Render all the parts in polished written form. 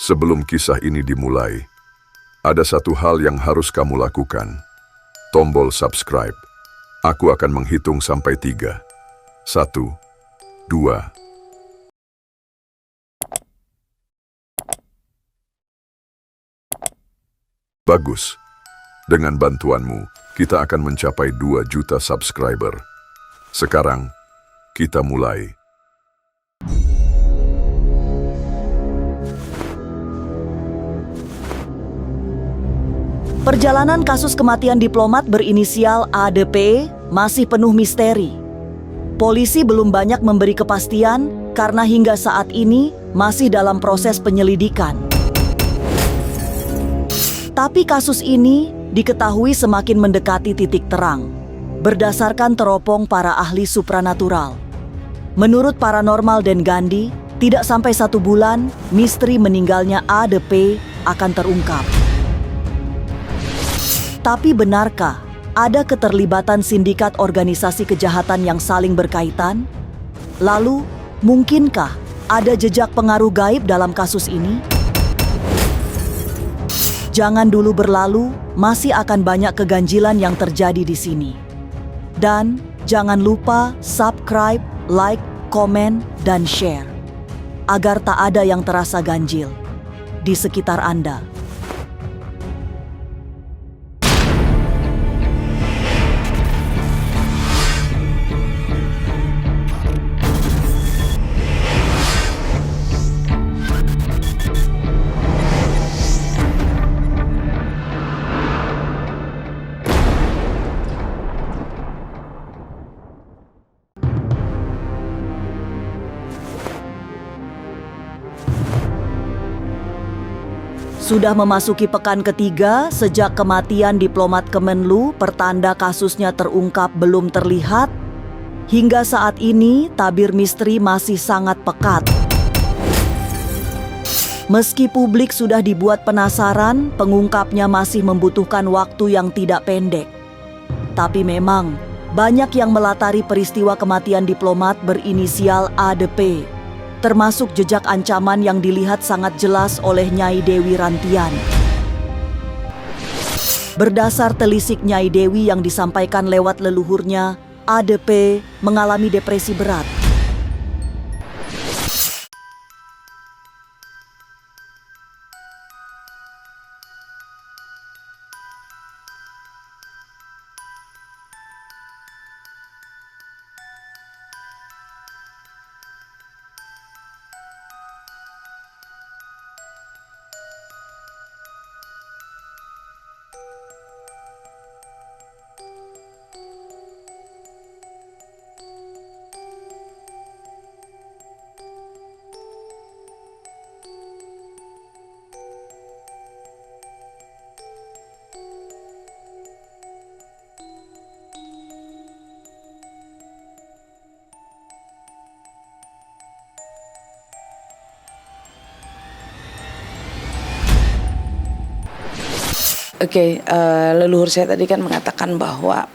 Sebelum kisah ini dimulai, ada satu hal yang harus kamu lakukan. Tombol subscribe. Aku akan menghitung sampai 3. 1, 2. Bagus. Dengan bantuanmu, kita akan mencapai 2 juta subscriber. Sekarang, kita mulai. Perjalanan kasus kematian diplomat berinisial ADP masih penuh misteri. Polisi belum banyak memberi kepastian karena hingga saat ini masih dalam proses penyelidikan. Tapi kasus ini diketahui semakin mendekati titik terang berdasarkan teropong para ahli supranatural. Menurut Paranormal dan Gandhi, tidak sampai 1 bulan misteri meninggalnya ADP akan terungkap. Tapi benarkah ada keterlibatan sindikat organisasi kejahatan yang saling berkaitan? Lalu, mungkinkah ada jejak pengaruh gaib dalam kasus ini? Jangan dulu berlalu, masih akan banyak keganjilan yang terjadi di sini. Dan jangan lupa subscribe, like, komen, dan share, agar tak ada yang terasa ganjil di sekitar Anda. Sudah memasuki pekan ketiga sejak kematian diplomat Kemenlu pertanda kasusnya terungkap belum terlihat. Hingga saat ini tabir misteri masih sangat pekat. Meski publik sudah dibuat penasaran, pengungkapnya masih membutuhkan waktu yang tidak pendek. Tapi memang banyak yang melatari peristiwa kematian diplomat berinisial ADP. Termasuk jejak ancaman yang dilihat sangat jelas oleh Nyai Dewi Rantian. Berdasar telisik Nyai Dewi yang disampaikan lewat leluhurnya, ADP mengalami depresi berat. Leluhur saya tadi kan mengatakan bahwa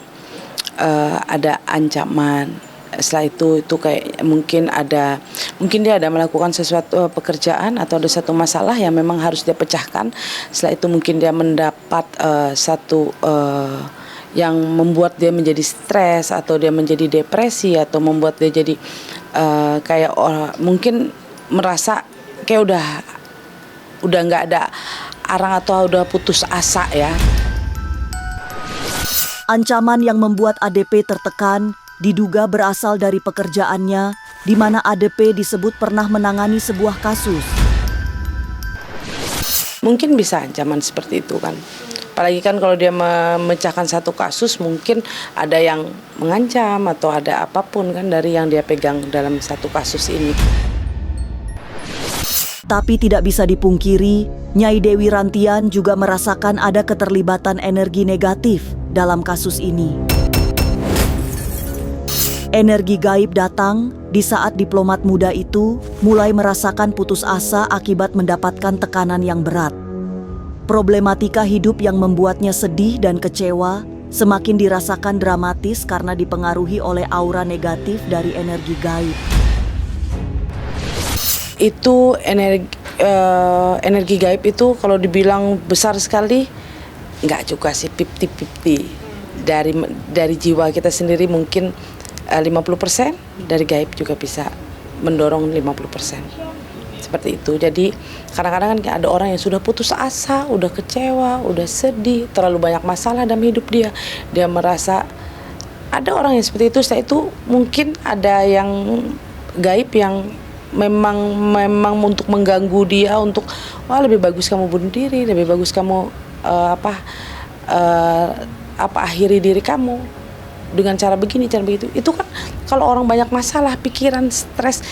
ada ancaman. Setelah itu kayak mungkin dia ada melakukan sesuatu pekerjaan atau ada satu masalah yang memang harus dia pecahkan. Setelah itu mungkin dia mendapat satu yang membuat dia menjadi stres atau dia menjadi depresi atau membuat dia jadi mungkin merasa kayak udah nggak ada arang atau udah putus asa ya. Ancaman yang membuat ADP tertekan diduga berasal dari pekerjaannya, di mana ADP disebut pernah menangani sebuah kasus. Mungkin bisa ancaman seperti itu kan. Apalagi kan kalau dia memecahkan satu kasus, mungkin ada yang mengancam atau ada apapun kan dari yang dia pegang dalam satu kasus ini. Tapi tidak bisa dipungkiri, Nyai Dewi Rantian juga merasakan ada keterlibatan energi negatif dalam kasus ini. Energi gaib datang di saat diplomat muda itu mulai merasakan putus asa akibat mendapatkan tekanan yang berat. Problematika hidup yang membuatnya sedih dan kecewa semakin dirasakan dramatis karena dipengaruhi oleh aura negatif dari energi gaib. Itu energi gaib itu kalau dibilang besar sekali, nggak juga sih, 50-50. Dari jiwa kita sendiri mungkin 50%, dari gaib juga bisa mendorong 50%. Seperti itu. Jadi kadang-kadang kan ada orang yang sudah putus asa, udah kecewa, udah sedih, terlalu banyak masalah dalam hidup dia. Dia merasa ada orang yang seperti itu. Setelah itu mungkin ada yang gaib yang memang untuk mengganggu dia, untuk lebih bagus kamu bunuh diri, lebih bagus kamu akhiri diri kamu dengan cara begini, cara begitu. Itu kan kalau orang banyak masalah, pikiran, stres,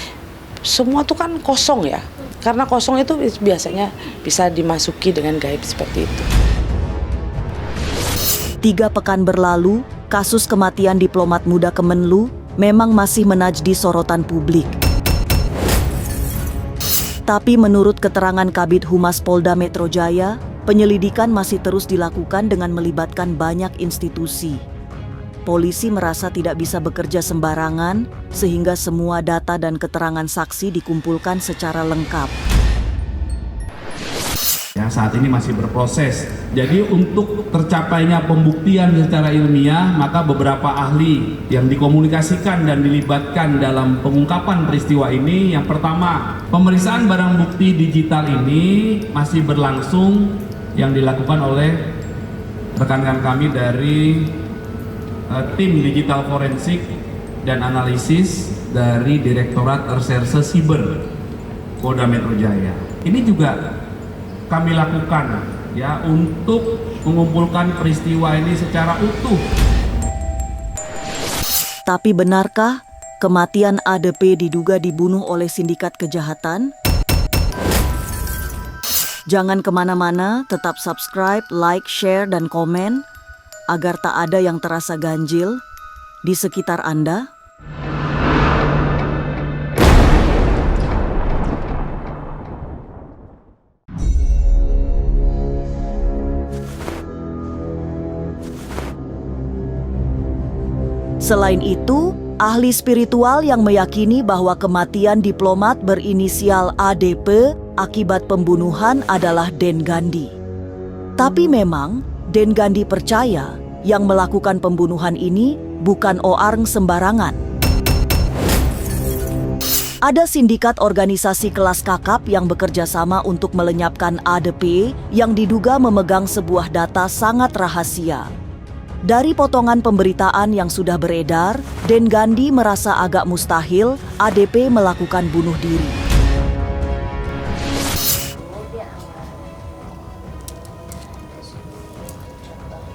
semua tuh kan kosong ya. Karena kosong itu biasanya bisa dimasuki dengan gaib seperti itu. 3 pekan berlalu, kasus kematian diplomat muda Kemenlu memang masih menajdi sorotan publik. Tapi menurut keterangan Kabid Humas Polda Metro Jaya, penyelidikan masih terus dilakukan dengan melibatkan banyak institusi. Polisi merasa tidak bisa bekerja sembarangan, sehingga semua data dan keterangan saksi dikumpulkan secara lengkap. Ya, saat ini masih berproses. Jadi untuk tercapainya pembuktian secara ilmiah, maka beberapa ahli yang dikomunikasikan dan dilibatkan dalam pengungkapan peristiwa ini. Yang pertama, pemeriksaan barang bukti digital ini masih berlangsung yang dilakukan oleh rekan-rekan kami dari tim digital forensik dan analisis dari Direktorat Reserse Siber Polda Metro Jaya. Ini juga kami lakukan ya untuk mengumpulkan peristiwa ini secara utuh. Tapi benarkah kematian ADP diduga dibunuh oleh sindikat kejahatan? Jangan kemana-mana, tetap subscribe, like, share, dan komen agar tak ada yang terasa ganjil di sekitar Anda. Selain itu, ahli spiritual yang meyakini bahwa kematian diplomat berinisial ADP akibat pembunuhan adalah Den Gandhi. Tapi memang Den Gandhi percaya yang melakukan pembunuhan ini bukan orang sembarangan. Ada sindikat organisasi kelas kakap yang bekerja sama untuk melenyapkan ADP yang diduga memegang sebuah data sangat rahasia. Dari potongan pemberitaan yang sudah beredar, Den Gandhi merasa agak mustahil ADP melakukan bunuh diri.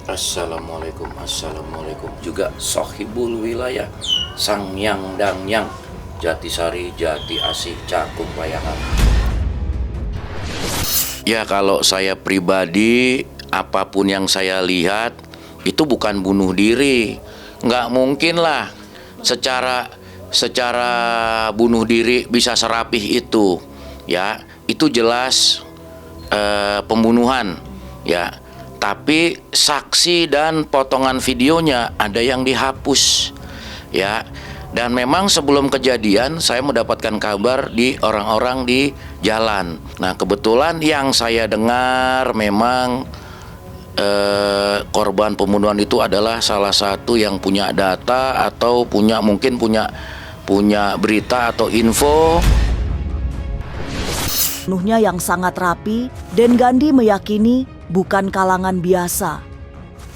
Assalamualaikum, assalamualaikum. Juga Sohibul Wilayah, Sang Yang Dangyang, Jatisari, Jati Asih, Cakung Bayangan. Ya, kalau saya pribadi, apapun yang saya lihat itu bukan bunuh diri. Nggak mungkin lah secara bunuh diri bisa serapih itu. Ya, itu jelas pembunuhan. Ya, tapi saksi dan potongan videonya ada yang dihapus. Ya, dan memang sebelum kejadian saya mendapatkan kabar di orang-orang di jalan. Nah, kebetulan yang saya dengar memang korban pembunuhan itu adalah salah satu yang punya data atau mungkin punya berita atau info. Penuhnya yang sangat rapi, Den Gandhi meyakini bukan kalangan biasa.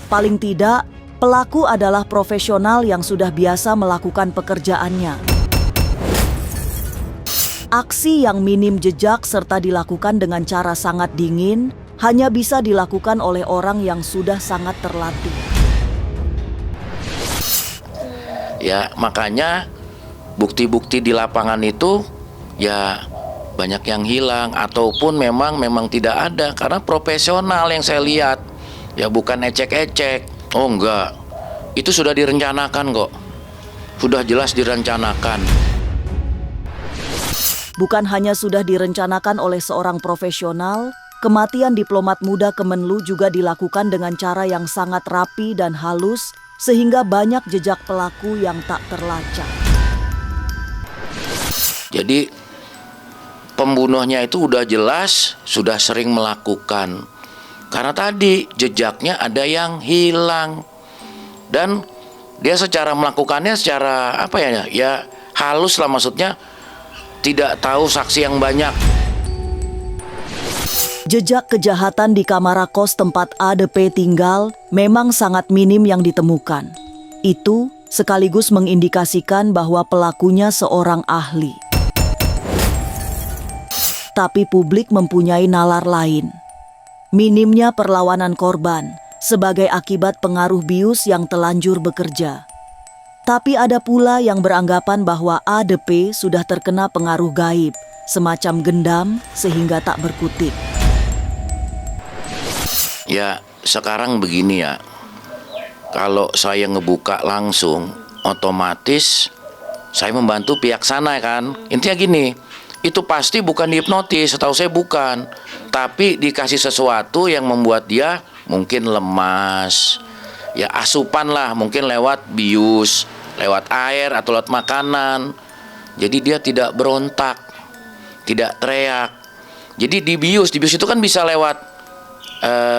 Paling tidak, pelaku adalah profesional yang sudah biasa melakukan pekerjaannya. Aksi yang minim jejak serta dilakukan dengan cara sangat dingin hanya bisa dilakukan oleh orang yang sudah sangat terlatih. Ya, makanya bukti-bukti di lapangan itu ya banyak yang hilang ataupun memang tidak ada karena profesional yang saya lihat. Ya, bukan ecek-ecek. Oh enggak. Itu sudah direncanakan kok. Sudah jelas direncanakan. Bukan hanya sudah direncanakan oleh seorang profesional, kematian diplomat muda Kemenlu juga dilakukan dengan cara yang sangat rapi dan halus, sehingga banyak jejak pelaku yang tak terlacak. Jadi pembunuhnya itu udah jelas sudah sering melakukan. Karena tadi jejaknya ada yang hilang. Dan dia secara melakukannya secara apa ya? Ya halus lah, maksudnya tidak tahu saksi yang banyak. Jejak kejahatan di kamar kos tempat ADP tinggal memang sangat minim yang ditemukan. Itu sekaligus mengindikasikan bahwa pelakunya seorang ahli. Tapi publik mempunyai nalar lain. Minimnya perlawanan korban sebagai akibat pengaruh bius yang telanjur bekerja. Tapi ada pula yang beranggapan bahwa ADP sudah terkena pengaruh gaib, semacam gendam sehingga tak berkutik. Ya sekarang begini ya, kalau saya ngebuka langsung otomatis saya membantu pihak sana kan. Intinya gini, itu pasti bukan dihipnotis, setahu saya bukan, tapi dikasih sesuatu yang membuat dia mungkin lemas, ya asupan lah, mungkin lewat bius, lewat air atau lewat makanan. Jadi dia tidak berontak, tidak teriak. Jadi di bius itu kan bisa lewat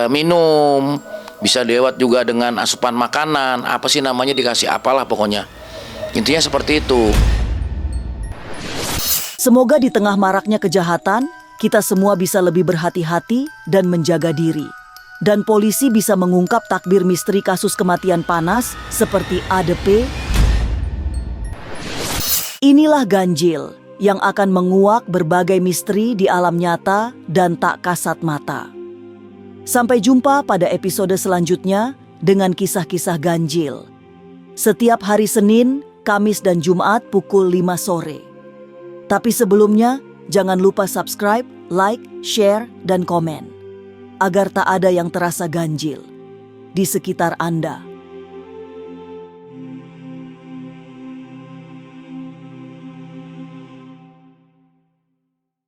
minum, bisa lewat juga dengan asupan makanan, apa sih namanya, dikasih apalah pokoknya. Intinya seperti itu. Semoga di tengah maraknya kejahatan, kita semua bisa lebih berhati-hati dan menjaga diri. Dan polisi bisa mengungkap takbir misteri kasus kematian panas seperti ADP. Inilah ganjil yang akan menguak berbagai misteri di alam nyata dan tak kasat mata. Sampai jumpa pada episode selanjutnya dengan kisah-kisah ganjil. Setiap hari Senin, Kamis dan Jumat pukul 5 sore. Tapi sebelumnya, jangan lupa subscribe, like, share, dan komen. Agar tak ada yang terasa ganjil di sekitar Anda.